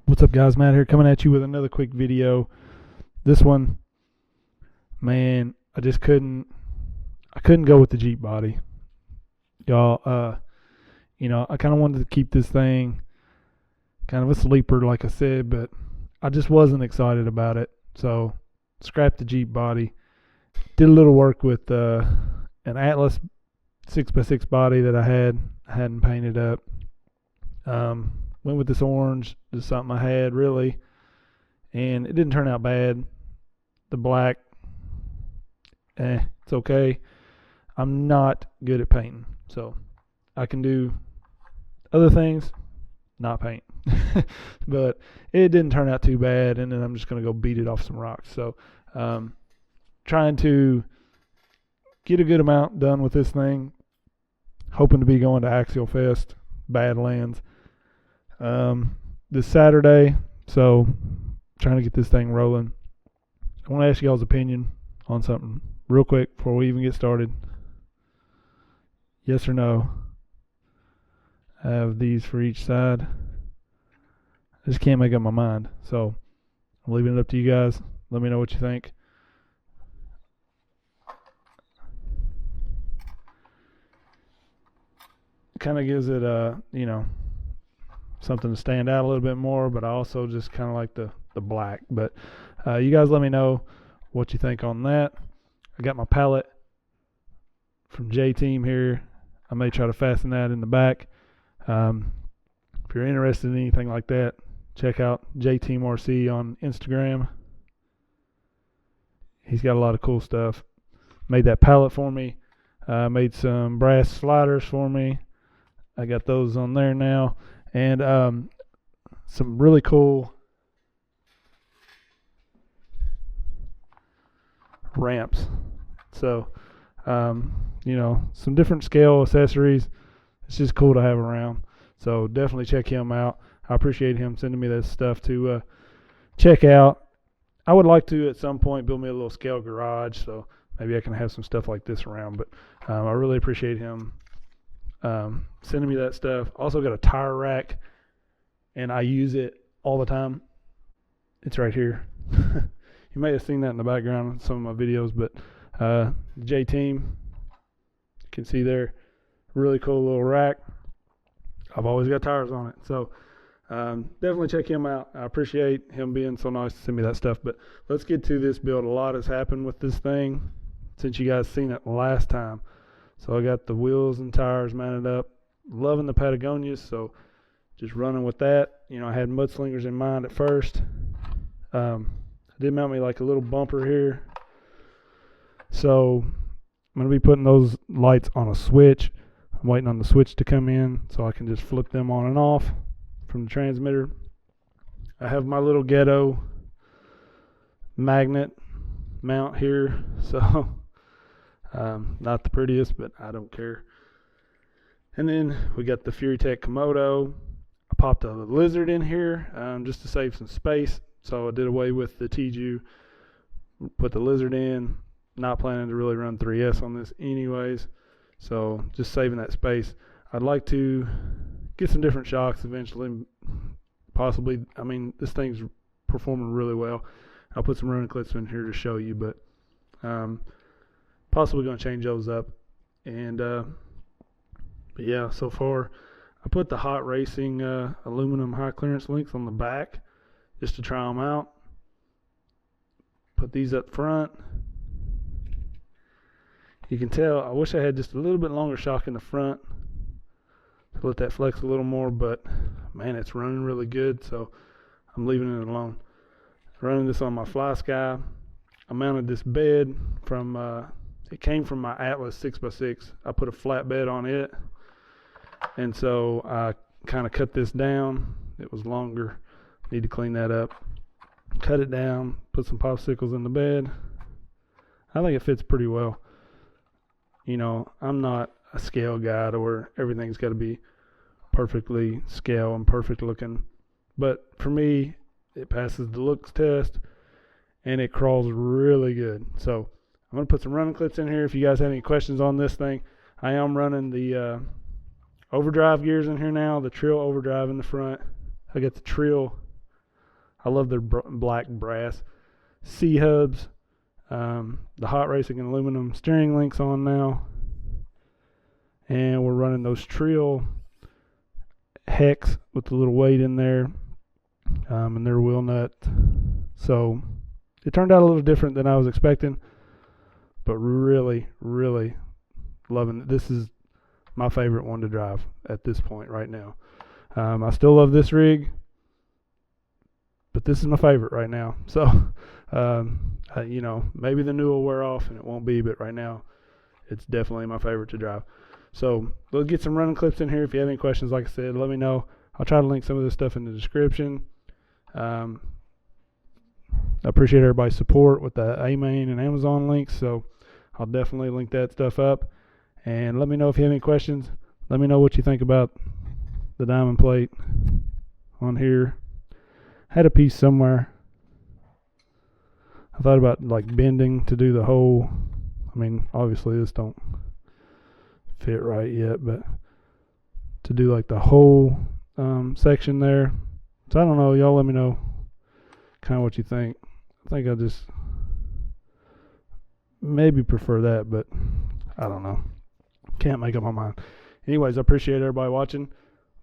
What's up, guys? Matt here, coming at you with another quick video. This one, man, I couldn't go with the Jeep body, y'all. I kind of wanted to keep this thing kind of a sleeper, like I said, but I just wasn't excited about it. So scrapped the Jeep body. Did a little work with an Atlas 6x6 body that I hadn't painted up. Went with this orange, just something I had really, and it didn't turn out bad. The black, it's okay. I'm not good at painting, so I can do other things, not paint. But it didn't turn out too bad, and then I'm just going to go beat it off some rocks. So trying to get a good amount done with this thing, hoping to be going to Axial Fest, Badlands, this Saturday. So trying to get this thing rolling. I want to ask y'all's opinion on something real quick before we even get started. Yes or no? I have these for each side. I just can't make up my mind. So I'm leaving it up to you guys. Let me know what you think. Kind of gives it something to stand out a little bit more, but I also just kind of like the black. But you guys let me know what you think on that. I got my palette from J-Team here. I may try to fasten that in the back. If you're interested in anything like that, check out J-Team RC on Instagram. He's got a lot of cool stuff. Made that palette for me. Made some brass sliders for me. I got those on there now. And some really cool ramps. So, some different scale accessories. It's just cool to have around. So definitely check him out. I appreciate him sending me that stuff to check out. I would like to at some point build me a little scale garage, so maybe I can have some stuff like this around. But I really appreciate him sending me that stuff. Also got a tire rack, and I use it all the time. It's right here. You may have seen that in the background in some of my videos, but J-Team, you can see there, really cool little rack. I've always got tires on it, so definitely check him out. I appreciate him being so nice to send me that stuff. But let's get to this build. A lot has happened with this thing since you guys seen it last time. So I got the wheels and tires mounted up. Loving the Patagonias, so just running with that. I had mudslingers in mind at first. I did mount me like a little bumper here. So I'm going to be putting those lights on a switch. I'm waiting on the switch to come in so I can just flip them on and off from the transmitter. I have my little ghetto magnet mount here, so not the prettiest, but I don't care. And then we got the Furitek Komodo. I popped a lizard in here just to save some space, so I did away with the Tiju, put the lizard in. Not planning to really run 3S on this anyways, so just saving that space. I'd like to get some different shocks eventually, possibly. I mean, this thing's performing really well. I'll put some running clips in here to show you, but possibly going to change those up. And but yeah, so far I put the Hot Racing aluminum high clearance links on the back just to try them out. Put these up front. You can tell I wish I had just a little bit longer shock in the front to let that flex a little more, but man, it's running really good, so I'm leaving it alone. Running this on my Fly Sky. I mounted this bed from it came from my Atlas 6x6. I put a flat bed on it, and so I kind of cut this down. It was longer. Need to clean that up. Cut it down, put some popsicles in the bed. I think it fits pretty well. I'm not a scale guy to where everything's got to be perfectly scale and perfect looking. But for me, it passes the looks test, and it crawls really good. So I'm going to put some running clips in here if you guys have any questions on this thing. I am running the overdrive gears in here now, the Treal overdrive in the front. I got the Treal I love their black brass C-hubs. The hot racing and aluminum steering links on now. And we're running those Treal hex with the little weight in there, and their wheel nut. So it turned out a little different than I was expecting, but really, really loving it. This is my favorite one to drive at this point right now. I still love this rig, but this is my favorite right now. So, you know, maybe the new will wear off and it won't be, but right now it's definitely my favorite to drive. So we'll get some running clips in here. If you have any questions, like I said, let me know. I'll try to link some of this stuff in the description. I appreciate everybody's support with the A-Main and Amazon links, so I'll definitely link that stuff up. And let me know if you have any questions. Let me know what you think about the diamond plate on here. Had a piece somewhere. I thought about like bending to do the whole, I mean, obviously this don't fit right yet, but to do like the whole section there. So I don't know, y'all let me know kind of what you think. I think I just maybe prefer that, but I don't know, can't make up my mind. Anyways, I appreciate everybody watching.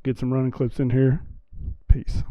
Get some running clips in here. Peace.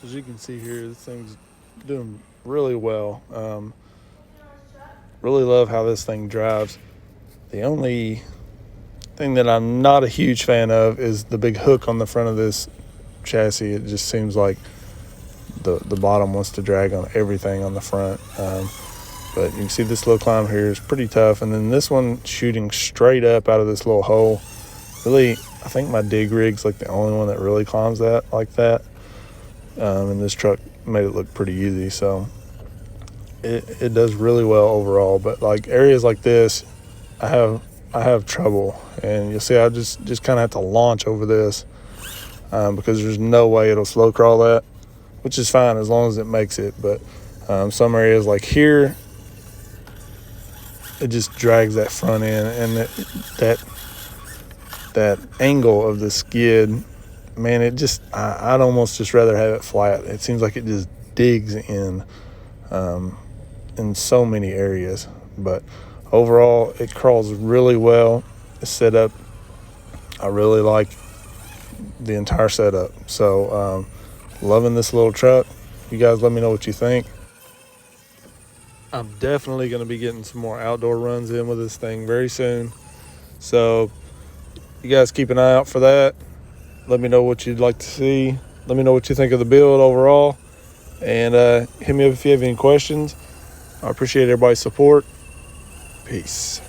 As you can see here, this thing's doing really well. Really love how this thing drives. The only thing that I'm not a huge fan of is the big hook on the front of this chassis. It just seems like the bottom wants to drag on everything on the front. But you can see this little climb here is pretty tough. And then this one shooting straight up out of this little hole. Really, I think my dig rig's like the only one that really climbs that like that. And this truck made it look pretty easy, so it does really well overall. But like areas like this, I have trouble, and you'll see I just kind of have to launch over this because there's no way it'll slow crawl that, which is fine as long as it makes it. But some areas like here, it just drags that front end, and that angle of the skid. Man, it just, I'd almost just rather have it flat. It seems like it just digs in so many areas. But overall, it crawls really well. It's set up. I really like the entire setup. So, loving this little truck. You guys let me know what you think. I'm definitely going to be getting some more outdoor runs in with this thing very soon. So, you guys keep an eye out for that. Let me know what you'd like to see. Let me know what you think of the build overall. And hit me up if you have any questions. I appreciate everybody's support. Peace.